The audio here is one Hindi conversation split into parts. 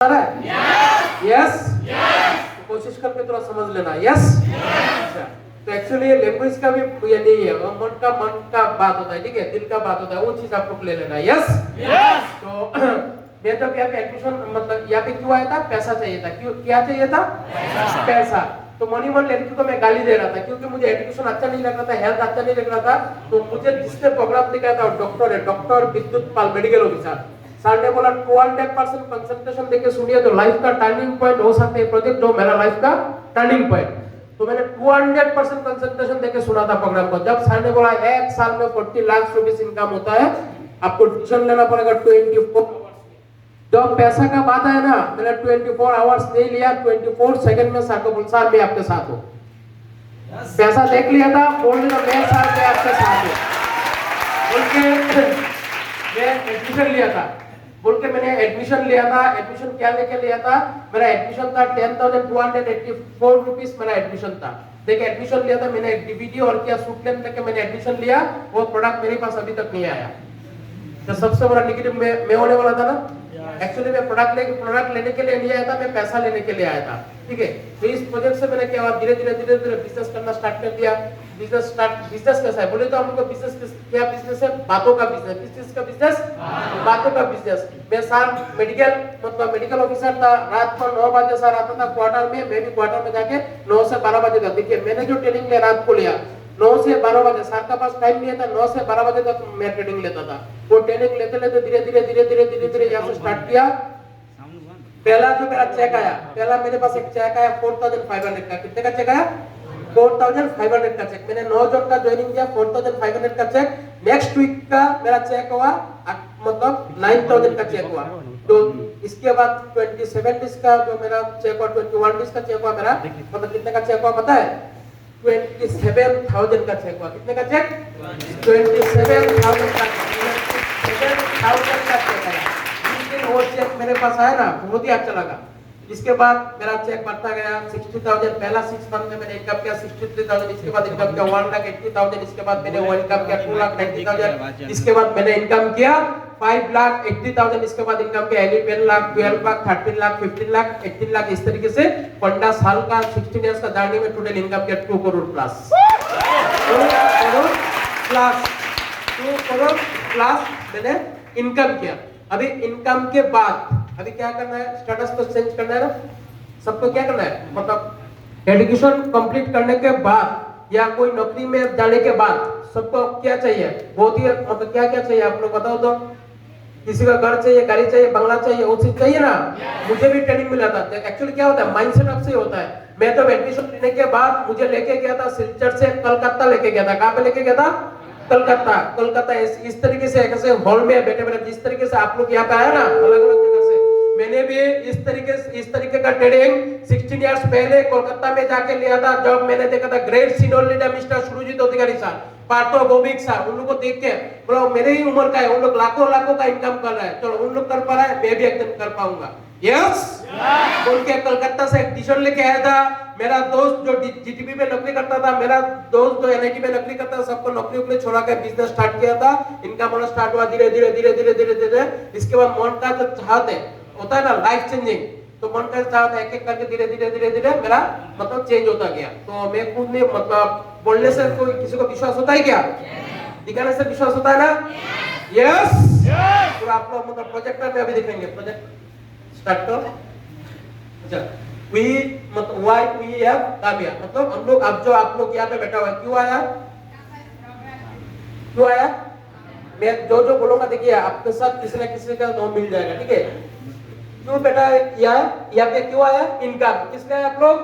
रहा है? यस। कोशिश करके थोड़ा समझ लेना। यस। अच्छा, तो एक्चुअली लैंग्वेज का भी ये नहीं है, मन का बात होता है, ठीक है, दिल का बात होता है, वो चीज आप लोग ले लेना। यस। तो मैं जब यहाँ पे एडमिशन मतलब यहाँ पे क्यों आया था? पैसा चाहिए था। क्यों, क्या चाहिए था? पैसा। तो मनी मन लड़की को मैं गाली दे रहा था क्योंकि मुझे एजुकेशन अच्छा नहीं लग रहा था, हेल्थ अच्छा नहीं लग रहा था। तो मुझे जिसने प्रोग्राम दिखाया था डॉक्टर है, डॉक्टर विद्युत पाल, मेडिकल ऑफिसर। सर ने बोला 200% कंसंट्रेशन देके सुनिए तो लाइफ का टर्निंग पॉइंट हो सकता है प्रोजेक्ट, जो मेरा लाइफ का टर्निंग पॉइंट। तो मैंने 200% कंसंट्रेशन देके सुना था प्रोग्राम को। जब सर ने बोला 1 साल में 40 लाख रुपीस इनकम होता है, आपको ट्यूशन लेना पड़ेगा 24। जब पैसा का बात है ना, मैंने 24 आवर्स नहीं लिया, 24 सेकंड में सर को बोल, सर मैं आपके साथ हूँ। पैसा देख लिया था, बोल दिया मैं सर मैं आपके साथ हूँ बोल के मैं एडमिशन लिया था। बोल के मैंने एडमिशन लिया था। एडमिशन क्या लेके लिया था? मेरा एडमिशन था 10,284 रुपीस मेरा एडमिशन था। देखिए एडमिशन लिया था मैंने, डीवीडी और क्या सूट लेके मैंने एडमिशन लिया, वो प्रोडक्ट मेरे पास अभी तक नहीं आया। तो सबसे बड़ा नेगेटिव मैं होने वाला था ना। एक्चुअली मैं प्रोडक्ट लेने के लिए नहीं आया था, मैं पैसा लेने के लिए आया था, ठीक है। तो इस प्रोजेक्ट से मैंने क्या धीरे धीरे बिजनेस करना स्टार्ट कर दिया। बिजनेस कैसा है बोले तो हम लोग का बिजनेस क्या बिजनेस है? बातों का बिजनेस। किस चीज का बिजनेस? बातों का बिजनेस। मैं सर मेडिकल ऑफिसर था, रात को 9 बजे सर आता था क्वार्टर में, मैं भी क्वार्टर में जाके 9 से 12 बजे तक। देखिए मैंने जो ट्रेनिंग लिया रात को लिया 9 से 12 बजे, सर का पास टाइम नहीं था, 9 से 12 बजे तक मैं ट्रेनिंग लेता था। वो ट्रेनिंग लेते लेते धीरे धीरे यहाँ से स्टार्ट किया। पहला जो मेरा चेक आया, पहला मेरे पास एक चेक आया 4,500 का। कितने का चेक आया? 4,500 का चेक। मैंने 9 जन का ज्वाइनिंग किया, 4,500 का चेक। नेक्स्ट वीक का मेरा चेक हुआ मतलब 9,000 का चेक हुआ। तो इसके बाद 27 डेज का जो मेरा चेक हुआ, 21 डेज का चेक हुआ मेरा, मतलब कितने का चेक हुआ पता है? 27,000 का चेक हुआ। कितने का चेक? 27,000 का चेक आया। लेकिन वो चेक मेरे पास आया ना, बहुत ही अच्छा लगा। इसके बाद मेरा चेक बढ़ता गया 60,000। पहला 6 मंथ में मैंने इनकम किया 63,000। इसके बाद इनकम किया 1,80,000। इसके बाद मैंने वो इनकम किया 2,90,000। इसके बाद मैंने इनकम किया 5,80,000। इसके बाद इनकम किया 11 लाख, 12 लाख, 13 लाख, 15 लाख, 18 लाख। इस तरीके से 15 साल का 16 इयर्स का जर्नी में टोटल इनकम किया 2 करोड़ प्लस। 2 करोड़ प्लस मैंने इनकम किया। अभी इनकम के बाद अभी क्या करना है? स्टेटस को चेंज करना है ना सबको। क्या करना है मतलब एजुकेशन कंप्लीट करने के बाद या कोई नौकरी में जाने के बाद सबको क्या चाहिए? बहुत ही मतलब क्या क्या चाहिए आप लोग बताओ तो। किसी का घर चाहिए, गाड़ी चाहिए, बंगला चाहिए, वो चीज चाहिए ना। मुझे भी ट्रेनिंग मिला था। एक्चुअली क्या होता है, माइंडसेट आपसे होता है। मैं तो एडमिशन लेने के बाद मुझे लेके गया था सिलचर से कलकत्ता लेके गया था। कहाँ पे लेके गया था? कलकत्ता। इस तरीके से ऐसे हॉल में बैठे जिस तरीके से आप लोग यहाँ पे आया ना, अलग अलग जगह से, मैंने भी इस तरीके का ट्रेनिंग 16 इयर्स पहले कोलकाता में जाके लिया था। जब मैंने देखा था great senior leader mister Surjit Adhikari sir, Partho गोविक sir, उन लोगों को देख के बोला मेरे ही उम्र का है, उन लोग लाखों का इनकम कर रहा है, चलो उन लोग कर पा रहा है, मैं भी एकदम कर पाऊंगा। यस। बोल के कलकत्ता से एक टी-शर्ट लेके आया था। मेरा दोस्त जो जीटीबी में नौकरी करता था, मेरा दोस्त जो एनआईटी में नौकरी करता था, सबको नौकरी उपले छोड़ा के बिजनेस स्टार्ट किया था। इनकम होना स्टार्ट हुआ धीरे धीरे। इसके बाद मन का जो चाहते होता है ना लाइफ चेंजिंग, तो मन का चाहता एक एक करके धीरे धीरे मेरा मतलब चेंज होता गया। तो मैं खुद ने मतलब बोलने से कोई किसी को विश्वास होता है क्या? दिखाने से विश्वास होता है ना? यस। तो आप लोग मतलब प्रोजेक्टर में अभी दिखेंगे। प्रोजेक्ट स्टार्ट करो। अच्छा, वी मतलब why we have come here, मतलब हम लोग अब जो आप लोग यहाँ पे बैठा हुआ है क्यों आया? मैं जो बोलूंगा देखिए आपके साथ किसी न किसी का नाम मिल जाएगा, ठीक है। क्यों बेटा यहाँ पे क्यों आया? इनकम। किसने आया आप लोग?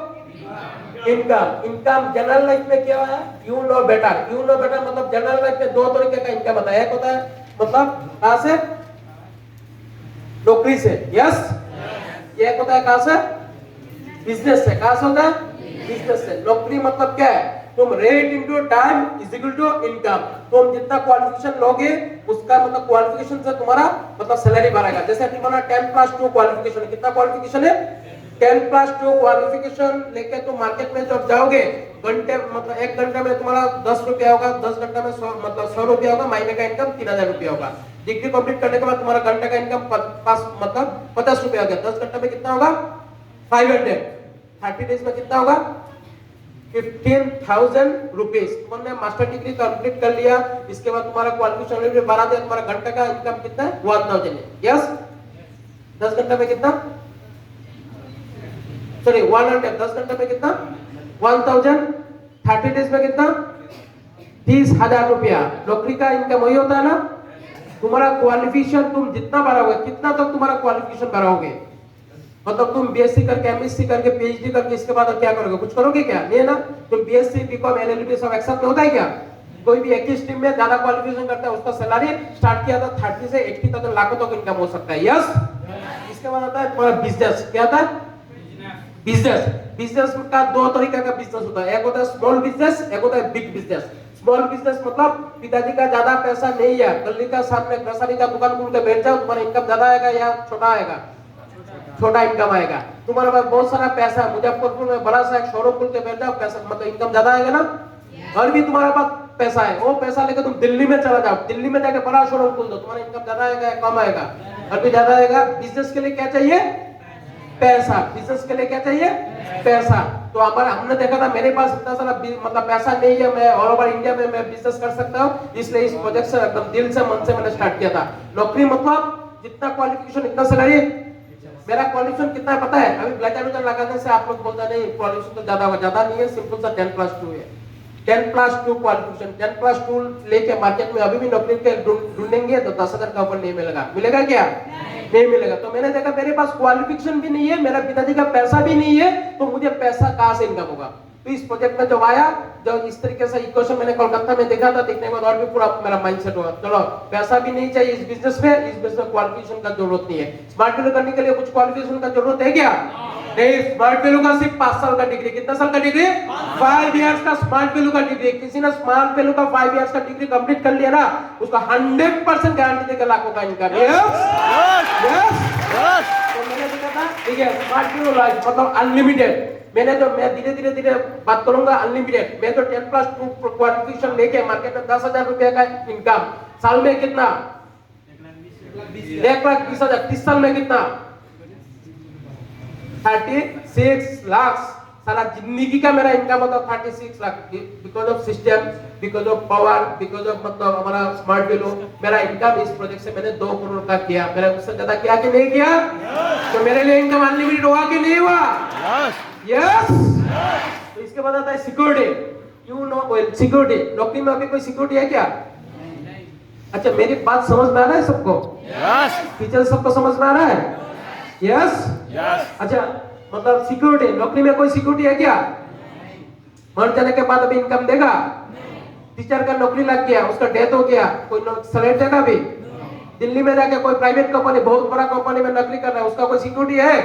इनकम जनरल लाइफ में क्या आया? यू नो बेटर मतलब जनरल लाइफ में 2 तरीके का इनकम होता है। एक होता है मतलब कहां से? नौकरी से। यस। एक होता है कहां से? बिजनेस से। कहां से होता है? बिजनेस से। नौकरी मतलब क्या है? तुम rate into time is equal to income. तुम जितना क्वालिफिकेशन लोगे उसका मतलब क्वालिफिकेशन से तुम्हारा मतलब सैलरी बढ़ेगा। जैसे तुम्हारा 10+2 क्वालिफिकेशन, कितना क्वालिफिकेशन है? 10+2 क्वालिफिकेशन लेके तुम मार्केट में जब जाओगे, घंटे मतलब 1 घंटे में तुम्हारा 10 रुपया होगा, 10 घंटे में 100 मतलब 100 रुपया होगा, महीने का इनकम 3,000 रुपया होगा। डिग्री कंप्लीट करने के बाद तुम्हारा घंटे का इनकम मतलब 50 रुपए आ गया। 10 घंटे में कितना होगा? 500। 30 डेज में कितना होगा? 15,000 रुपीज। तुमने मास्टर डिग्री कंप्लीट कर लिया, इसके बाद तुम्हारा क्वालिफिकेशन लेवल बढ़ा दिया, तुम्हारा घंटे का इनकम कितना है? 1000 है। यस, 10 घंटे में कितना? सॉरी 100। 10 घंटे में कितना? 1000। 30 डेज में कितना? 30,000 रुपया। नौकरी का इनकम वही होता है ना। तुम्हारा क्वालिफिकेशन तुम जितना बढ़ाओगे, कितना तक तुम्हारा क्वालिफिकेशन बढ़ाओगे? मतलब तुम बीएससी करके, एमएससी करके, पीएचडी करके, इसके बाद क्या करोगे? कुछ करोगे क्या? नहीं है ना। तुम बीएससी, बीकॉम, एलएलबी सब एक साथ में होता है क्या? कोई भी एक ही स्ट्रीम में ज्यादा क्वालिफिकेशन करता है, उसका सैलरी स्टार्ट किया था 30 से 80 तक, लाखों तक इनकम हो सकता है। यस। इसके बाद आता है तुम्हारा बिजनेस। क्या आता है? बिजनेस। बिजनेस का दो तरीके का बिजनेस होता है, एक होता है स्मॉल बिजनेस, एक होता है बिग बिजनेस। स्मॉल बिजनेस मतलब पिताजी का ज्यादा पैसा नहीं है, गली का सामने ग्रोसरी का दुकान खोल के बैठ जाओ, तुम्हारा इनकम ज्यादा आएगा या छोटा आएगा? छोटा इनकम आएगा। तुम्हारे पास बहुत सारा पैसा है, मुजफ्फरपुर में बड़ा सा एक शोरूम खोल के बैठ जाओ, पैसा मतलब इनकम ज्यादा आएगा ना। और भी तुम्हारे पास पैसा है, वो पैसा लेकर तुम दिल्ली में चला जाओ, दिल्ली में जाकर बड़ा शोरूम खोल दो, तुम्हारा इनकम ज्यादा आएगा या कम आएगा? और भी ज्यादा आएगा। बिजनेस के लिए क्या चाहिए? पैसा। बिजनेस के लिए क्या चाहिए? पैसा। तो हमारा हमने देखा था, मेरे पास इतना सारा मतलब पैसा नहीं है, मैं ऑल ओवर इंडिया में मैं बिजनेस कर सकता हूँ, इसलिए इस प्रोजेक्ट से एकदम दिल से मन से मैंने स्टार्ट किया था। नौकरी मतलब जितना क्वालिफिकेशन इतना सैलरी। मेरा क्वालिफिकेशन कितना है पता है? अभी ब्लैक लगाने से आप लोग बोलते नहीं क्वालिफिकेशन तो ज्यादा होगा, ज्यादा नहीं है, सिंपल सा 10+2 है। 10+2 क्वालिफिकेशन। 10+2 लेके मार्केट में अभी भी नौकरी के ढूंढेंगे तो 10,000 का ऊपर नहीं मिलेगा। मिलेगा क्या? नहीं मिलेगा। तो मैंने देखा मेरे पास क्वालिफिकेशन भी नहीं है, मेरा पिताजी का पैसा भी नहीं है, तो मुझे पैसा कहां से इनकम होगा? तो इस प्रोजेक्ट में जब आया, जब इस तरीके से इक्वेशन मैंने कोलकाता में देखा था, देखने के बाद और भी पूरा मेरा माइंडसेट हुआ, चलो पैसा भी नहीं चाहिए इस बिजनेस में, इस बिजनेस में क्वालिफिकेशन का जरूरत नहीं है। स्मार्ट वैल्यू करने के लिए कुछ क्वालिफिकेशन का जरूरत है क्या? नहीं। स्मार्ट वैल्यू का सिर्फ 5 साल का डिग्री। कितना साल का डिग्री? 5 इयर्स का स्मार्ट वैल्यू का डिग्री। किसी ने स्मार्ट वैल्यू का 5 इयर्स का डिग्री कंप्लीट कर लिया ना, उसका 100% गारंटी देकर लाखों का इनकम। तो मैंने देखा था, ठीक है, स्मार्ट वैल्यू लाइफ मतलब अनलिमिटेड। मैं धीरे धीरे बात करूंगा अनलिमिटेड। मैं तो 10+2 क्वालिफिकेशन लेके मार्केट में 10,000 रुपए का इनकम, साल में कितना? 1,20,000। 30 साल में कितना? 36 लाख। सारा जिंदगी का मेरा इनकम होता 36 lakh. Because of system, because of power, because of मतलब हमारा स्मार्ट वैल्यू, मेरा इनकम इस प्रोजेक्ट से मैंने 2 करोड़ का किया। मैंने उससे ज्यादा किया कि नहीं किया? तो मेरे लिए इनकम अनलिमिटेड हुआ कि नहीं हुआ? यस। तो इसके बाद आता है सिक्योरिटी। You know security. नौकरी में अभी कोई सिक्योरिटी है क्या? अच्छा, मेरी बात समझ में आ रहा है सबको? टीचर सबको समझ में आ रहा है? यस। अच्छा, मतलब सिक्योरिटी, नौकरी में कोई सिक्योरिटी है क्या? मर जाने के बाद अभी इनकम देगा? टीचर का नौकरी लग गया, उसका डेथ हो गया, कोई सैलरी देगा? अभी दिल्ली में जाके कोई प्राइवेट कंपनी, बहुत बड़ा कंपनी में नौकरी कर रहा है, उसका कोई सिक्योरिटी है?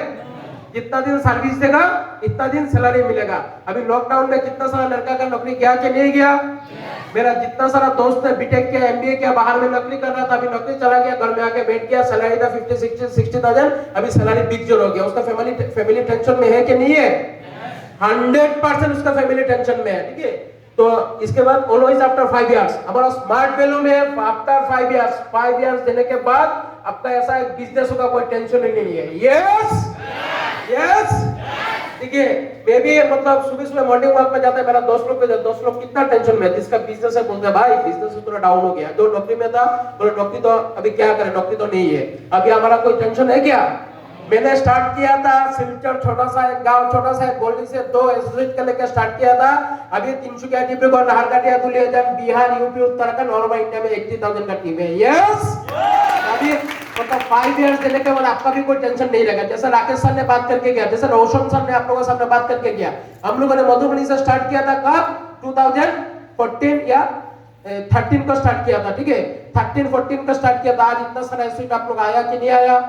जितना दिन सर्विस देगा इतना दिन सैलरी मिलेगा। अभी लॉकडाउन में कितना सारा लड़का का नौकरी गया कि नहीं गया? मेरा जितना सारा दोस्त है, बीटेक किया, एमबीए किया, बाहर में नौकरी कर रहा था, अभी नौकरी चला गया, घर में आके बैठ गया, सैलरी था 50-60,000, अभी सैलरी बिग जोर हो गया। उसका फैमिली टेंशन में है कि नहीं है? 100% उसका फैमिली टेंशन में है। ठीक है, तो इसके बाद ऑलवेज आफ्टर 5 इयर्स, हमारा स्मार्ट वैल्यू में आफ्टर 5 इयर्स, 5 इयर्स देने के बाद आपका ऐसा एक बिजनेस होगा, कोई टेंशन ही नहीं है। Yes yes. ठीक है, मैं भी मतलब सुबह मॉर्निंग वॉक में जाता है, मेरा दोस्त लोग कितना टेंशन में है, जिसका बिजनेस है बोलते हैं भाई बिजनेस थोड़ा डाउन हो गया। जो नौकरी में था बोले नौकरी तो अभी क्या करें, नौकरी तो नहीं है, अभी हमारा कोई टेंशन है क्या? मैंने स्टार्ट किया था सिलचर, छोटा सा एक गांव, छोटा सा एक गोल्डी से 2 एसोसिएट का लेकर स्टार्ट किया था। अभी 300 डिब्रूगढ़, नाहरकटिया, दुलियाजान, बिहार, यूपी, उत्तराखंड और इंडिया में 80,000 का टीम है। यस। अभी मतलब 5 इयर्स देने के बाद आपका भी कोई टेंशन नहीं रहेगा। जैसे राकेश सर ने बात करके गया, जैसे रोशन सर ने आप लोगों के सामने बात करके गया, हम लोगों ने मधुबनी से स्टार्ट किया था कब? 2014 या 13 को स्टार्ट किया था। ठीक है, 13-14 को स्टार्ट किया था। आज इतना सारा एसोसिएट आप लोग आया कि नहीं आया?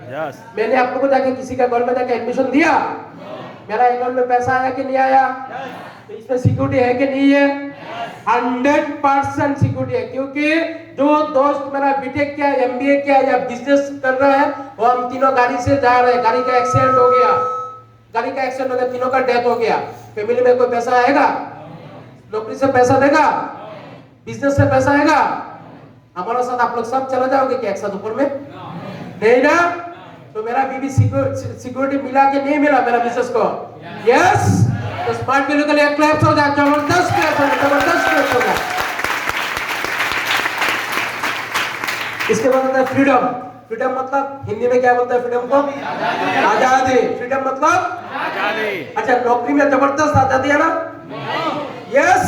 Yes. मैंने आप लोगों को जाके किसी का घर में जाके एडमिशन दिया? मेरा अकाउंट में पैसा आया कि नहीं आया? तो इसमें सिक्योरिटी है कि नहीं है? 100% सिक्योरिटी है, क्योंकि जो दोस्त मेरा बीटेक किया, एमबीए किया या बिजनेस कर रहा है, वो हम तीनों गाड़ी से जा रहे हैं, गाड़ी का एक्सीडेंट हो गया, तीनों का डेथ हो गया। फैमिली में कोई पैसा आएगा? नौकरी से पैसा देगा? बिजनेस से पैसा आएगा? हमारे साथ आप लोग सब चले जाओगे क्या एक साथ ऊपर में? नहीं ना? तो मेरा बीबी सिक्योरिटी मिला कि नहीं मिला मेरा मिसेस को? यस। तो स्मार्ट वैल्यू के लिए क्लैप्स हो जाए, जबरदस्त क्लैप्स हो जाए, जबरदस्त क्लैप्स हो जाए। इसके बाद आता है फ्रीडम। फ्रीडम मतलब हिंदी में क्या बोलते हैं फ्रीडम को? आजादी। फ्रीडम मतलब आजादी। अच्छा, नौकरी में जबरदस्त आजादी है ना? यस।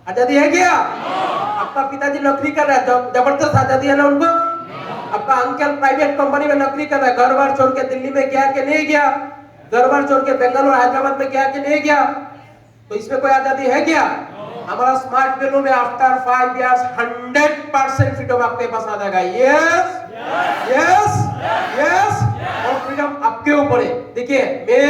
आजादी है क्या? आपका पिताजी नौकरी कर रहा है, जबरदस्त आजादी है ना उनको? आपका अंकल प्राइवेट कंपनी में नौकरी कर रहा है, घर बार छोड़ के दिल्ली में गया कि नहीं गया? घर बार छोड़ के बेंगलोर हैदराबाद में गया कि नहीं गया? तो इसमें कोई आजादी है क्या? हमारा स्मार्ट वैल्यू में आफ्टर 5 इयर्स 100% फ्रीडम आपके पास आ जाएगा। Yes yes yes. और फ्रीडम आपके ऊपर है। देखिए, मैं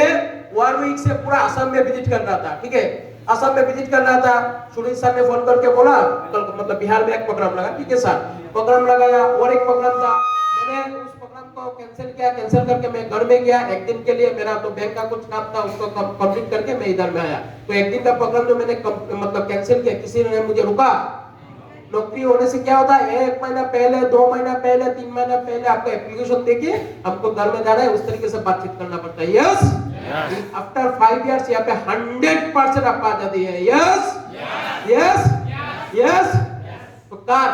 1 वीक से पूरा असम में विजिट कर रहा था, ठीक है? असम में विजिट कर रहा था। सुनील सर ने फोन करके बोला, मतलब बिहार में एक प्रोग्राम लगा, ठीक है सर? प्रोग्राम लगाया और एक प्रोग्राम था, मैंने उस प्रोग्राम को कैंसिल किया। कैंसिल करके मैं घर में गया एक दिन के लिए, मेरा तो बैंक का कुछ काम था, उसको कंप्लीट करके मैं इधर में आया। तो एक दिन का प्रोग्राम जो मैंने मतलब कैंसिल किया, किसी ने मुझे रुका। नौकरी होने से क्या होता है, 1 महीना पहले, 2 महीना पहले, 3 महीना पहले आपको एप्लीकेशन देके हमको घर में जाना है, उस तरीके से बातचीत करना पड़ता है। यस। आफ्टर 5 इयर्स यहाँ पे 100% आपका आजादी है। Yes yes yes. तो कार,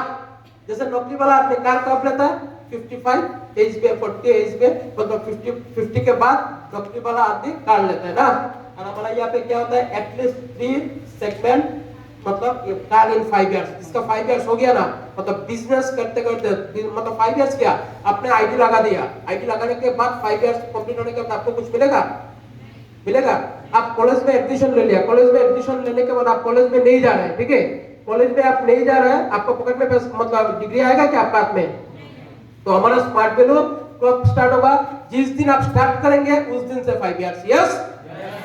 जैसे नौकरी वाला आदमी कार कब लेता है? 55 एज पे, 40 एज पे, मतलब 50 के बाद नौकरी वाला आदमी कार लेता है ना। और हमारा यहाँ पे क्या होता है, एटलीस्ट 3 सेगमेंट, मतलब कार इन 5 इयर्स। इसका 5 इयर्स हो गया ना, मतलब बिजनेस करते करते, मतलब 5 इयर्स क्या, आपने आईडी लगा दिया। आईडी लगाने के बाद 5 इयर्स कंप्लीट होने के बाद आपको कुछ मिलेगा? मिलेगा? आप कॉलेज में एडमिशन ले लिया, कॉलेज में एडमिशन लेने के बाद आप कॉलेज में नहीं जा रहे हैं, ठीक है? कॉलेज में आप नहीं जा रहे हैं, आपको पॉकेट में मतलब डिग्री आएगा क्या आपके हाथ में? तो हमारा स्मार्ट वैल्यू कब स्टार्ट होगा? जिस दिन आप स्टार्ट करेंगे उस दिन से 5 इयर्स। यस।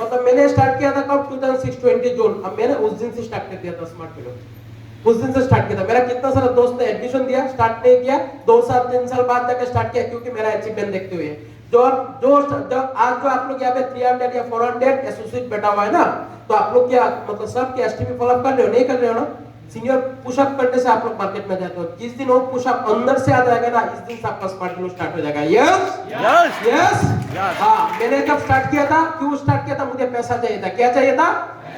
मतलब मैंने स्टार्ट किया था कब? 2006 20 जून। अब मैंने उस दिन से स्टार्ट कर दिया था स्मार्ट वैल्यू, उस दिन से स्टार्ट किया था। मेरा कितना सारा दोस्त ने एडमिशन दिया, स्टार्ट नहीं किया, 2 साल 3 साल बाद जाकर स्टार्ट किया, क्योंकि मेरा अचीवमेंट देखते हुए। जो आज जो आप लोग यहाँ पे 300 या 400 एसोसिएट बैठा हुआ है ना, तो आप लोग क्या मतलब सब के एसटीपी फॉलो कर रहे हो? नहीं कर रहे हो ना? सीनियर पुशअप करने से आप लोग मार्केट में जाते हो, जिस दिन वो पुशअप अंदर से आ जाएगा ना, इस दिन से आपका स्मार्ट वैल्यू स्टार्ट हो जाएगा। Yes yes yes. हाँ, मैंने जब स्टार्ट किया था, क्यों स्टार्ट किया था? मुझे पैसा चाहिए था। क्या चाहिए था?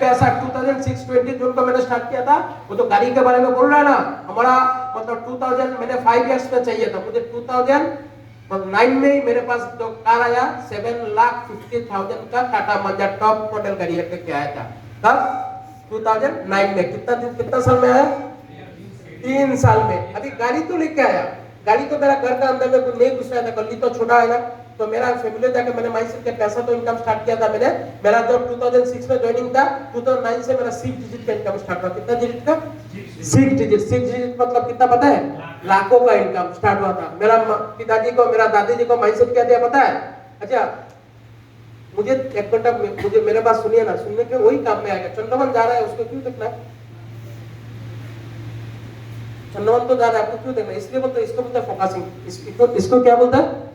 पैसा। 2006 20 जून को मैंने स्टार्ट किया था। वो तो गाड़ी के बारे में बोल रहा है ना, हमारा मतलब 2000 मैंने 5 इयर्स में चाहिए था मुझे। 2009 में मेरे पास जो कार आया 7,50,000 का टाटा मंजा टॉप मॉडल गाड़ी लेके आया था। तब 2009 में कितना साल में आया? 3 साल में। अभी गाड़ी तो लेके आया, गाड़ी तो मेरा घर का अंदर में कुछ नहीं घुस रहा था, गली तो छोटा है ना। तो मेरा फैमिली जाके मैंने माइसेल्फ के पैसा तो इनकम स्टार्ट किया था मैंने। मेरा जब 2006 में ज्वाइनिंग था, 2009 से मेरा 6 डिजिट का इनकम स्टार्ट हुआ। कितना डिजिट का? 6 डिजिट। 6 डिजिट मतलब कितना पता है? लाखों का इनकम स्टार्ट हुआ था। मेरा पिताजी को, मेरा दादाजी को माइसेल्फ क्या दिया पता है? अच्छा, मुझे 1 घंटा, मुझे मेरे पास सुनिए ना, सुनने के वही काम में आएगा। चंद्रवन जा रहा है, उसको क्यों देखना है? चंद्रवन तो जा रहा है, आपको क्यों देखना है? इसलिए बोलते, इसको बोलते हैं फोकसिंग। इसको क्या बोलता है?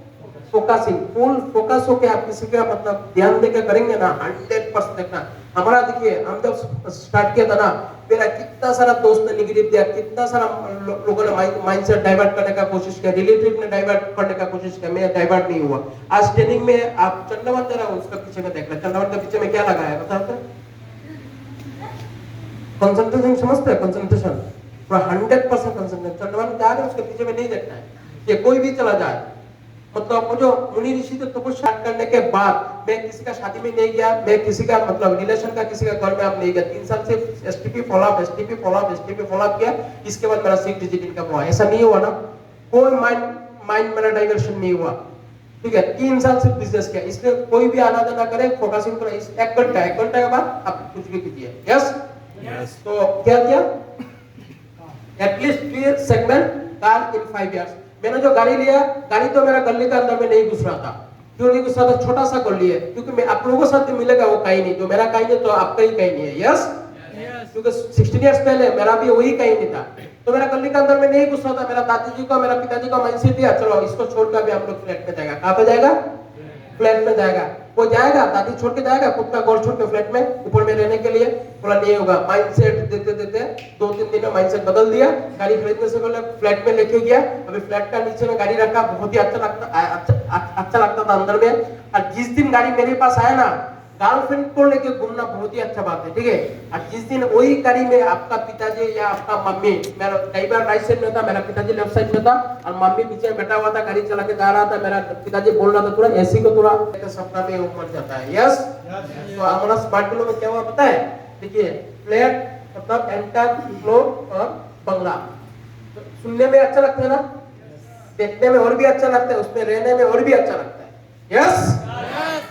फोकसिंग। फुल फोकस होके आप किसी का मतलब ध्यान देकर करेंगे ना, 100% देखना। हमारा देखिए, हम जब स्टार्ट किया था ना, मेरा कितना सारा दोस्त ने नेगेटिव दिया, कितना सारा लोगों ने माइंडसेट डाइवर्ट करने का कोशिश किया, रिलेटिव ने डाइवर्ट करने का कोशिश किया, मैं डाइवर्ट नहीं हुआ। आज ट्रेनिंग में आप चंद्रवन जरा उसका पीछे में देख रहे, चंद्रवन के पीछे में क्या लगा है बताओ तो? कंसंट्रेशन समझते हैं? कंसंट्रेशन पूरा 100% कंसंट्रेशन। चंद्रवन जा रहे, उसके पीछे में नहीं देखना है। ये कोई भी चला जाए, मतलब वो जो मुनि ऋषि थे, तो स्टार्ट करने के बाद मैं किसी का शादी में नहीं गया, मैं किसी का मतलब रिलेशन का किसी का घर में आप नहीं गया। 3 साल से STP follow up, STP follow up, STP follow up किया। इसके बाद मेरा 6 डिजिट इनकम हुआ। ऐसा नहीं हुआ ना, कोई माइंड मेरा डाइवर्शन नहीं हुआ, ठीक है? 3 साल से बिजनेस किया। इसलिए कोई भी आना जाना करे, फोकसिंग करो। 1 घंटा के बाद आप कुछ भी कीजिए। Yes yes. तो क्या किया? At least 3 segment car in 5 years. मैंने जो गाड़ी लिया, गाड़ी तो मेरा गली के अंदर में नहीं घुस रहा था। क्यों नहीं घुस रहा था? छोटा सा गली है, क्योंकि मैं आप लोगों के साथ मिलेगा वो कहीं नहीं, जो मेरा कहीं नहीं तो आपका ही कहीं नहीं है। यस, क्योंकि 16 इयर्स पहले मेरा भी वही कहीं नहीं था, तो मेरा गली के अंदर में नहीं घुस रहा था। मेरा दादाजी को, मेरा पिताजी को माइंडसेट दिया, चलो इसको छोड़कर भी हम लोग फ्लैट में जाएगा। कहाँ पे जाएगा? फ्लैट में जाएगा। कोई जाएगा, दादी छोड़ के जाएगा खुद का घर छोड़ के फ्लैट में ऊपर में रहने के लिए? बोला नहीं होगा। माइंडसेट देते देते 2-3 दिन में माइंडसेट बदल दिया। गाड़ी खरीदने से पहले फ्लैट में लेके गया, अभी फ्लैट का नीचे में गाड़ी रखा, बहुत ही अच्छा लगता था अंदर में। और जिस दिन गाड़ी मेरे पास आया ना, गर्लफ्रेंड को लेके घूमना बहुत ही अच्छा बात है, ठीक है। और जिस दिन वही गाड़ी में आपका पिताजी या आपका मम्मी, मेरा कई बार राइट साइड में था, मेरा पिताजी लेफ्ट साइड में था और मम्मी पीछे बैठा हुआ था, गाड़ी चला के जा रहा था, मेरा पिताजी बोल रहा था थोड़ा एसी को थोड़ा सपना में ऊपर जाता है। यस, तो हमारा स्मार्ट बिलो में क्या हुआ पता है? देखिए, फ्लैट मतलब एंटर, फ्लोर और बंगला। तो सुनने में अच्छा लगता है ना, देखने में और भी अच्छा लगता है, उसमें रहने में और भी अच्छा लगता है। यस,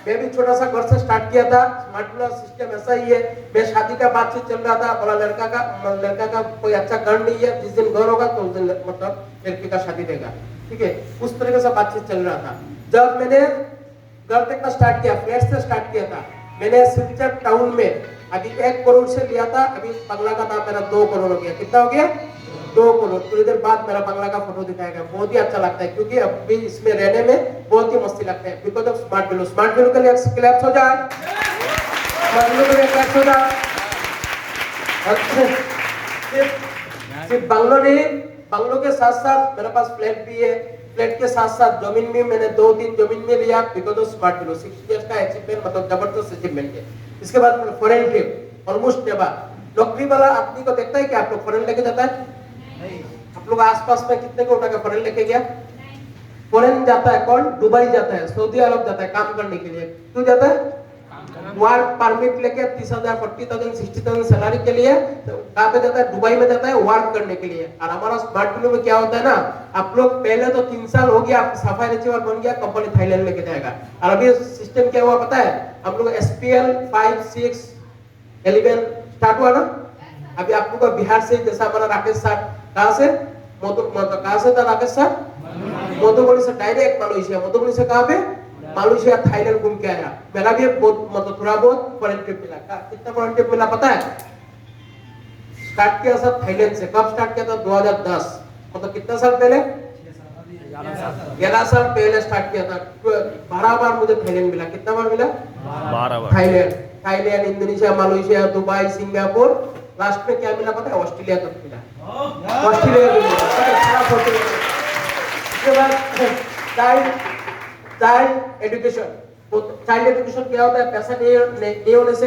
मैं भी छोटा सा घर से स्टार्ट किया था। स्मार्ट बिलो सिस्टम ऐसा ही है। मैं शादी का बातचीत चल रहा था, बोला लड़का का कोई अच्छा घर नहीं है, जिस दिन घर होगा तो उस दिन मतलब लड़की का शादी देगा, ठीक है। उस तरीके से बातचीत चल रहा था। जब मैंने घर देखना स्टार्ट किया, फ्लैट से स्टार्ट किया था, मैंने सिलचर टाउन में अभी 1 करोड़ से लिया था, अभी बंगला का दाम मेरा 2 करोड़ हो गया। कितना हो गया? 2 करोड़। थोड़ी देर बाद मेरा बंगला का फोटो दिखाएगा, बहुत ही अच्छा लगता है क्योंकि अभी इसमें रहने में बहुत ही मस्ती लगता है because of smart below. Smart below के लिए क्लैप्स हो जाए, स्मार्ट बिलो के लिए क्लैप्स हो जाए। सिर्फ बंगलो नहीं, बंगलो के साथ साथ मेरे पास फ्लैट भी है, फ्लैट के साथ साथ जमीन भी मैंने 2-3 जमीन में लिया because of smart below. 6 years का अचीवमेंट, मतलब जबरदस्त अचीवमेंट है। इसके बाद फॉरेन ट्रिप, ऑलमोस्ट नेवर। नौकरी वाला आदमी को देखता है कि आप लोग फॉरेन लेके जाता है? आप लोग आसपास में कितने को उठा के फॉरेन लेके गया? फॉरेन जाता है कौन? दुबई जाता है, सऊदी अरब जाता है काम करने के लिए। क्यों जाता है? वर्क परमिट लेके 30,000, 40,000, 60,000 सैलरी के लिए। तो कहाँ पे जाता है? दुबई में जाता है वर्क करने के लिए। और हमारा स्मार्ट बिलो में क्या होता है ना, आप लोग पहले तो 3 साल हो गया, आप सफाई रिसीवर बन गया, कंपनी थाईलैंड लेके जाएगा। और अभी सिस्टम क्या हुआ पता है? हम लोग SPL 5, 6, 11 स्टार्ट हुआ ना। अभी आप लोग का बिहार से, जैसा हमारा राकेश सर कहाँ से, कहाँ से था राकेश सर? मधुबनी से डायरेक्ट मलेशिया। मधुबनी से कहाँ पे? मलेशिया, थाईलैंड घूम के आया। मेरा भी बहुत मतलब थोड़ा बहुत फॉरेन ट्रिप मिला। कितना फॉरेन ट्रिप मिला पता है? स्टार्ट किया सर थाईलैंड से। कब स्टार्ट किया था? 2010, मतलब कितना साल पहले? 11 साल पहले स्टार्ट किया था। 12 बार मुझे थाईलैंड मिला। कितना बार मिला? 12 बार। Thailand, Indonesia, Malaysia, Dubai, Singapore, last में क्या मिला पता है? ऑस्ट्रेलिया तक मिला। Australia child education. Child education क्या होता है? पैसा नहीं होने से,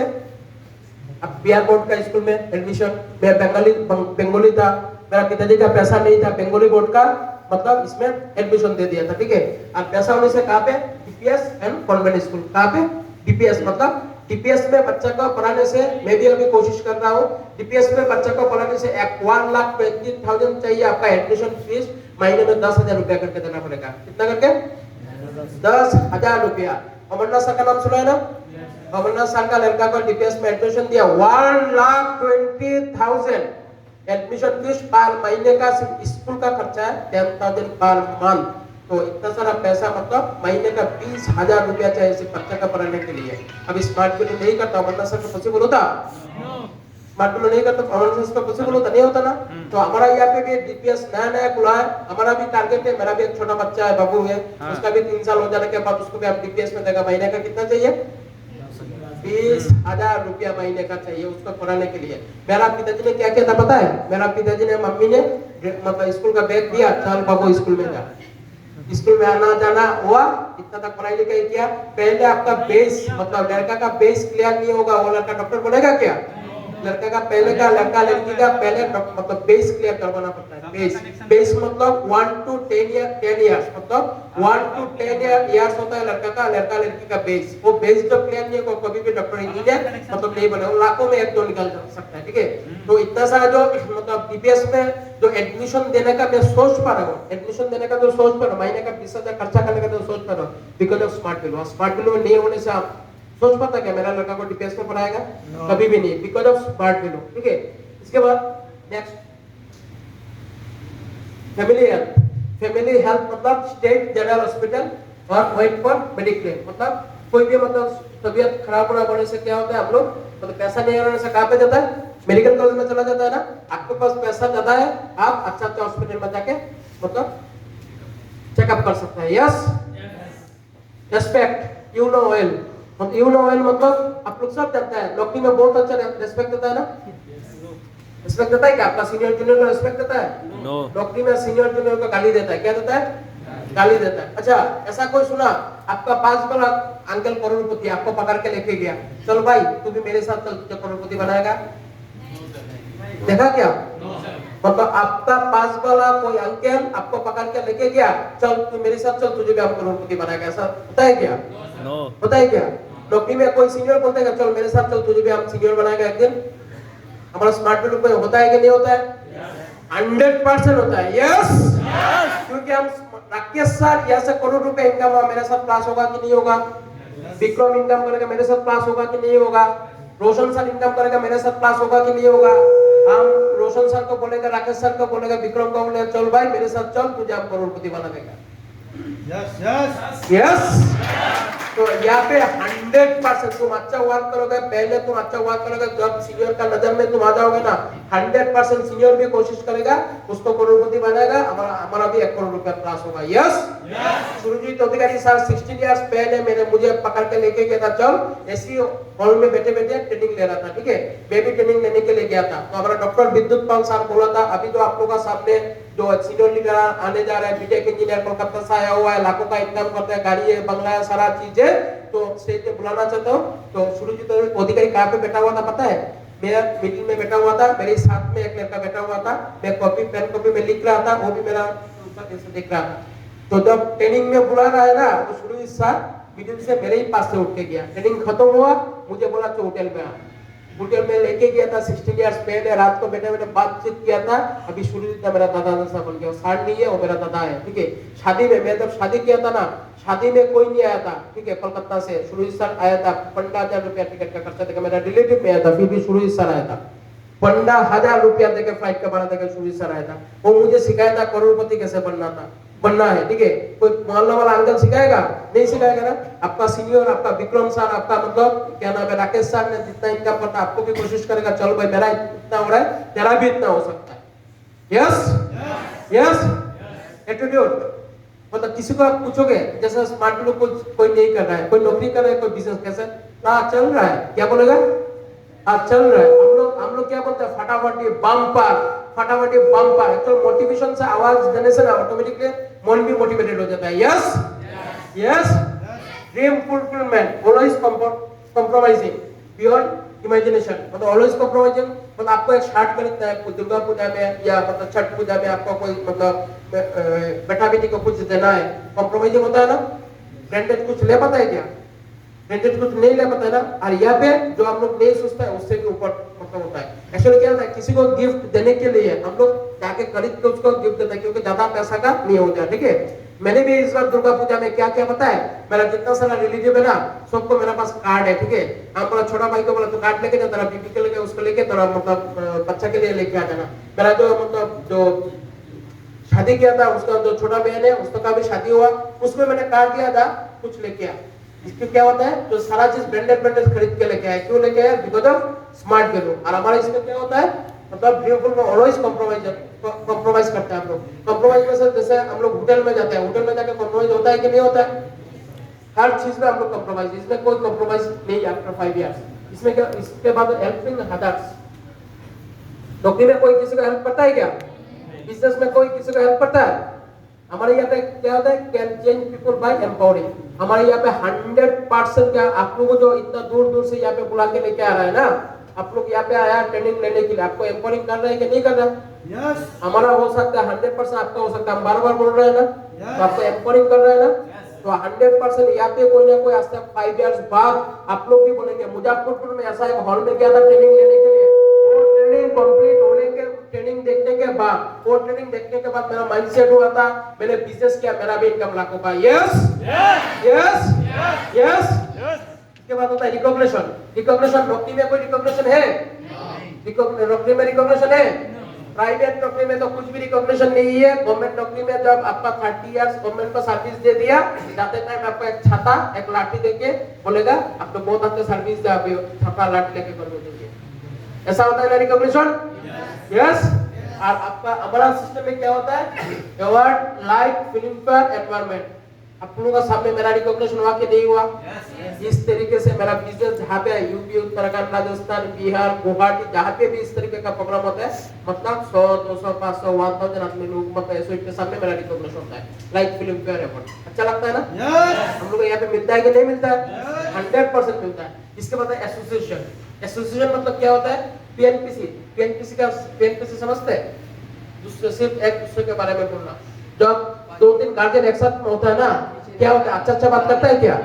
अब बिहार बोर्ड का स्कूल में एडमिशन, मैं बंगाली था, मेरा पिताजी का पैसा नहीं था, बंगाली बोर्ड का मतलब इसमें एडमिशन दे दिया था, ठीक है। और पैसा होने से कहाँ पे? DPS and convent school. कहाँ पे? DPS, मतलब DPS में बच्चा को पढ़ाने से, मैं भी अभी कोशिश कर रहा हूँ, DPS में बच्चा को पढ़ाने से 1,20,000 चाहिए आपका एडमिशन फीस, महीने में 10,000 रुपया करके देना पड़ेगा। कितना करके? 10,000 रुपया। अमरनाथ सर का नाम सुना है ना? अमरनाथ सर का लड़का को DPS में एडमिशन दिया, 1,20,000 एडमिशन फीस पर महीने का। सिर्फ स्कूल का खर्चा है 10,000 पर मंथ। तो इतना सारा पैसा, मतलब महीने का 20,000 रुपया चाहिए सिर्फ बच्चा का पढ़ाने के लिए। अब स्मार्ट बिलो नहीं करता, अमरनाथ सर को पॉसिबल होता? स्मार्ट बिलो नहीं करता, अमरनाथ सर को पॉसिबल होता? नहीं होता ना। तो हमारा यहाँ पे भी DPS नया खुला है। हमारा भी टारगेट है, मेरा भी एक छोटा बच्चा है, बाबू है, उसका भी 3 साल हो जाने के बाद उसको भी आप DPS में देगा। महीने का कितना चाहिए? 20,000 रुपया महीने का चाहिए उसको पढ़ाने के लिए। मेरा पिताजी ने क्या किया था पता है? मेरा पिताजी ने, मम्मी ने मतलब स्कूल का बैग दिया, चल बाबू स्कूल में जा। स्कूल में आना जाना हुआ, इतना तक पढ़ाई लिखाई किया। पहले आपका बेस, मतलब लड़का का बेस क्लियर नहीं होगा, वो लड़का डॉक्टर बनेगा क्या? लड़का का पहले का, लड़का लड़की का पहले मतलब बेस क्लियर करवाना पड़ता है। बेस मतलब 1 to 10 years, मतलब 1 to 10 years होता है लड़का का, लड़का लड़की का बेस। वो बेस जब क्लियर नहीं होगा, कभी भी डॉक्टर इंजीनियर मतलब नहीं बने। लाखों में 1-2 निकल सकता है, ठीक है। तो इतना सारा जो मतलब DPS में जो एडमिशन देने का मैं सोच पा रहा हूँ, एडमिशन देने का जो सोच पा रहा हूँ, महीने का 20,000 खर्चा करने का जो सोच पा रहा हूँ, because of smart below. Smart below नहीं होने से आप सोच पाता क्या मेरा लड़का को DPS में पढ़ाएगा? कभी भी नहीं, बिकॉज ऑफ स्मार्ट बिलो, ठीक है। इसके बाद next, family health. Family health मतलब स्टेट जनरल हॉस्पिटल और वेट फॉर मेडिक्लेम। मतलब कोई भी मतलब तबीयत खराब होने से क्या होता है, हम लोग मतलब पैसा नहीं होने से कहाँ पे जाता है? मेडिकल कॉलेज में चला जाता है ना। आपके पास पैसा ज्यादा है, आप अच्छा हॉस्पिटल में जाके मतलब चेकअप कर सकते हैं। Yes, respect, you know well, you know an मतलब आप लोग सब जानते हैं, नौकरी में बहुत अच्छा रेस्पेक्ट देता है ना? रिस्पेक्ट देता है क्या? आपका सीनियर जूनियर को रिस्पेक्ट देता है? नो। नौकरी में सीनियर जूनियर को गाली देता है, क्या देता है? गाली देता है। अच्छा, ऐसा कोई सुना आपका 5 बड़ा अंकल करोड़पति आपको पकड़ के लेके गया, चल भाई तू भी मेरे साथ चल, तुझे करोड़पति बनाएगा? देखा क्या? मतलब आपका 5 वाला कोई अंकल आपको पकड़ के लेके गया, चल तू मेरे साथ चल, तुझे भी हम करोड़पति बनाएगा, ऐसा होता है क्या? नो। होता है क्या? नौकरी में कोई सीनियर बोलता है चल मेरे साथ चल, तुझे भी हम सीनियर बनाएगा एक दिन? हमारा स्मार्ट ग्रुप में होता है कि नहीं होता है? 100% होता है। यस, क्योंकि हम राकेश सर यहाँ से करोड़ रुपए इनकम हुआ, मेरे साथ क्लास होगा कि नहीं होगा? विक्रम इनकम करेगा, मेरे साथ क्लास होगा कि नहीं होगा? रोशन सर इनकम करेगा, मेरे साथ क्लास होगा कि नहीं होगा? हम रोशन सर को बोलेगा, राकेश सर को बोलेगा, विक्रम को बोलेगा, चल भाई मेरे साथ चल, तुझे हम करोड़पति बना देगा। यस यस यस, तो यहाँ पे 100% तुम अच्छा वर्क करोगे, पहले तुम अच्छा वर्क करोगे, जब सीनियर का नजर में तुम आ जाओगे ना, 100% सीनियर भी कोशिश करेगा उसको करोड़पति बनाएगा, हमारा भी 1 करोड़ रुपया क्लास होगा। Yes, Surjit Adhikari sir 16 years पहले मुझे पकड़ के लेके गया था, चल ऐसी हॉल में बैठे बैठे ट्रेनिंग ले रहा था, ठीक है, मैं भी ट्रेनिंग लेने के लिए गया था, तो हमारा डॉक्टर विद्युत पाल सर बोला था, अभी जो आप लोगों का सामने जो सीनियर लीडर आने जा रहा है, बीटेक इंजीनियर कोलकाता से आया हुआ है, लाखों का इनकम करता है, गाड़ी है, बंगला है, सारा चीज है, तो स्टेज पे बुलाना चाहता हूँ। तो सुरजीत अधिकारी कहाँ पे बैठा हुआ था पता है? मेरा मीटिंग में बैठा हुआ था, मेरे साथ में एक लड़का बैठा हुआ था, मैं पेन कॉपी में लिख रहा था, वो भी मेरा देख रहा था। तो जब ट्रेनिंग में बुला रहा है ना, तो सुरजीत सर मीटिंग से मेरे ही पास से उठ के गया, ट्रेनिंग खत्म हुआ, मुझे बोला तो होटल में आ, होटल में लेके गया था। 16 इयर्स पहले रात को बैठे बैठे बातचीत किया था, अभी सुरजीत मेरा दादा जैसा बन गया, सार नहीं है वो मेरा दादा है, ठीक है। शादी में मैं जब शादी किया था ना, शादी में कोई नहीं आया था, ठीक है, कोलकाता से सुरजीत सर आया था, 15,000 रुपया टिकट का खर्चा देकर, मेरा रिलेटिव में आया था, फिर भी सुरजीत सर आया था, 15,000 रुपया देकर फ्लाइट का भाड़ा देकर सुरजीत सर आया था। वो मुझे सिखाया था करोड़पति कैसे बनना है, ठीक है। कोई मोहल्ला वाला अंकल सिखाएगा? नहीं सिखाएगा ना। आपका सीनियर, आपका विक्रम सर, आपका मतलब क्या नाम है, राकेश सर ने जितना इनकम करता आपको भी कोशिश करेगा, चलो भाई मेरा इतना हो रहा है, तेरा भी इतना हो सकता है। यस यस, एटीट्यूड मतलब किसी को आप पूछोगे, जैसे स्मार्ट लोग कोई नहीं कर रहा है, कोई नौकरी कर रहा है, कोई बिजनेस कैसे चल रहा है, क्या बोलेगा? चल रहा है। हम लोग क्या बोलते हैं? फटाफटी बम्पर। तो मोटिवेशन से आवाज देने से ना ऑटोमेटिकली मन भी मोटिवेटेड हो जाता है। Yes yes, dream fulfilment, always compromising beyond imagination, मतलब ऑलवेज कंप्रोमाइजिंग, मतलब आपको एक शर्ट खरीदना है दुर्गा पूजा में या मतलब छठ पूजा में, आपको कोई मतलब बेटा बेटी को कुछ देना है, कंप्रोमाइजिंग होता है ना। ब्रांडेड कुछ ले पाता है क्या? ब्रांडेड कुछ नहीं ले पाता है ना। और यहाँ पे जो हम लोग नहीं सोचता है उससे भी ऊपर मतलब होता है। एक्चुअली क्या होता है, किसी को गिफ्ट देने के लिए हम लोग जाके खरीद के उसको गिफ्ट देते हैं, क्योंकि ज्यादा पैसा का नहीं होता है, ठीक है। मैंने भी इस बार दुर्गा पूजा में क्या क्या पता है, मेरा जितना सारा रिलेटिव है ना, सबको मेरे पास कार्ड है, ठीक है। हम बोला छोटा भाई को बोला तो कार्ड लेके जा, तेरा बीबी के लेके उसको लेके तेरा मतलब बच्चा के लिए लेके आ जाना। मेरा जो मतलब जो शादी किया था उसका जो छोटा बहन है उसका भी शादी हुआ, उसमें मैंने कार्ड दिया था, कुछ लेके आ। इसके क्या होता है, जो सारा चीज ब्रांडेड खरीद के लेके आए, क्यों लेके आए? Because of smart value. और हमारा इसमें क्या होता है, मतलब ड्रीमफुल में ऑलवेज कंप्रोमाइज करते हैं हम लोग। कंप्रोमाइज में से जैसे हम लोग होटल में जाते हैं, होटल में जाकर कंप्रोमाइज होता है कि नहीं होता है? हर चीज में हम लोग कंप्रोमाइज, इसमें कोई कंप्रोमाइज नहीं आफ्टर 5 इयर्स। इसमें क्या, इसके बाद हेल्पिंग अदर्स। नौकरी में कोई किसी को हेल्प करता है क्या? बिजनेस में कोई किसी को हेल्प करता है? हमारे यहाँ पे क्या होता है, can change people by empowering. हमारे यहाँ पे 100% क्या, आप लोगों को जो इतना दूर दूर से यहाँ पे बुला के लेके आ रहा है ना, आप लोग यहाँ पे आया ट्रेनिंग लेने के लिए, आपको एम्पावरिंग कर रहे हैं कि नहीं कर रहे हैं? यस, हमारा हो सकता है 100%, आपका हो सकता है, हम बार बार बोल रहे हैं ना, तो आपको एम्पावरिंग कर रहे हैं ना, तो 100% यहाँ पे कोई ना कोई आज तक 5 इयर्स बाद आप लोग भी बोलेंगे मुजफ्फरपुर में ऐसा एक हॉल में गया था ट्रेनिंग लेने के लिए, वो ट्रेनिंग कंप्लीट होने के ट्रेनिंग देखने के बाद, वो ट्रेनिंग देखने के बाद मेरा माइंडसेट हुआ था, मैंने बिजनेस किया, मेरा भी इनकम लाखों का। Yes yes yes. इसके बाद होता है रिकॉग्निशन। रिकॉग्निशन, नौकरी में कोई रिकॉग्निशन है? नौकरी में रिकॉग्निशन है? प्राइवेट नौकरी में तो कुछ भी रिकॉग्निशन नहीं है। गवर्नमेंट नौकरी में जब आपका 30 इयर्स गवर्नमेंट को सर्विस दे दिया, जाते टाइम आपको एक छाता एक लाठी देके बोलेगा आपको बहुत अच्छे सर्विस दिया, अभी छाता लाठी लेके कर देंगे, ऐसा होता है ना रिकॉग्निशन? यस। और आपका हमारा सिस्टम में क्या होता है, award life film fair environment. आप लोगों का सामने मेरा रिकॉग्निशन हुआ कि नहीं हुआ? इस तरीके से बिजनेस जहाँ पे यूपी, उत्तराखंड, राजस्थान, बिहार, गुवाहाटी, जहाँ पे भी इस तरीके का प्रोग्राम होता है, मतलब 100, 200, 500, 1000 आदमी लोग मतलब एसोसिएट के सामने मेरा रिकॉग्निशन होता है, लाइक फिल्म फेयर अवार्ड। अच्छा लगता है ना? Yes. हम लोग को यहाँ पे मिलता है कि नहीं मिलता है? 100% मिलता है। इसके बाद एसोसिएशन। एसोसिएशन मतलब क्या होता है? पीएनपीसी। पीएनपीसी समझते हैं? दूसरे सिर्फ एक दूसरे के बारे में बोलना। जब 2-3 गार्जियन एक साथ होता है ना, क्या होता है? अच्छा बात करता है क्या?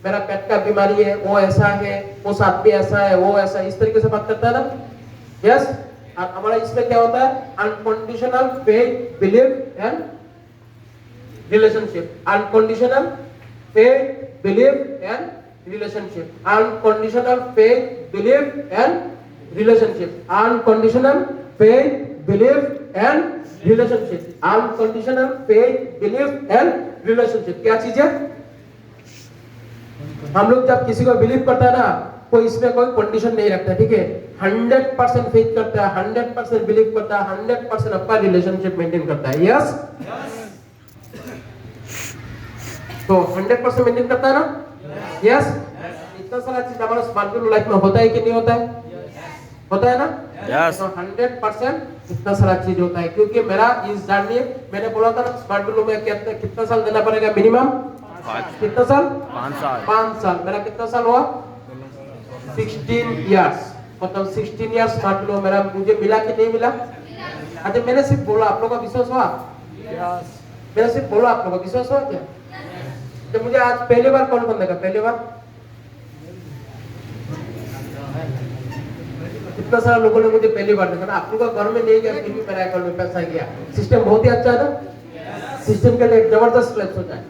मेरा पेट का बीमारी है, वो ऐसा है, वो साथ भी ऐसा है, वो ऐसा, इस तरीके से बात करता है ना? यस। और हमारा इसमें क्या होता है? Unconditional faith, belief and relationship. Unconditional faith, belief and relationship. Unconditional faith, belief and relationship. Unconditional faith, belief and relationship. Unconditional faith, belief and relationship. क्या चीज है? हम लोग जब किसी को बिलीव करता है ना, कोई इसमें कोई कंडीशन नहीं रखता, ठीक है? 100% फेथ करता है, 100% बिलीव करता है, 100% अपना रिलेशनशिप मेंटेन करता है। यस? तो 100% मेंटेन करता है ना? यस? इतना सारा चीज हमारा स्मार्ट लाइफ में होता है कि नहीं होता है? होता है ना? Yes. तो 100% इतना सारा चीज होता है, क्योंकि मेरा इस जर्नी, मैंने बोला था ना स्मार्ट बिलो में कितना साल देना पड़ेगा मिनिमम? 5 कितना साल? साल। 5 साल। मेरा कितना साल हुआ? 16 इयर्स। मतलब 16 इयर्स स्मार्ट बिलो मेरा मुझे मिला कि नहीं मिला? अच्छा, मैंने सिर्फ बोला, आप लोगों का विश्वास हुआ? मैंने सिर्फ बोला, आप लोगों का विश्वास हुआ क्या? तो मुझे आज पहली बार कौन बंदेगा? पहली बार कितना सारा लोगों ने मुझे पहली बार देखा ना। आप लोगों का घर में नहीं गया, फिर भी मेरा अकाउंट में पैसा गया। सिस्टम बहुत ही अच्छा है ना? सिस्टम के लिए एक जबरदस्त क्लैप्स होता है।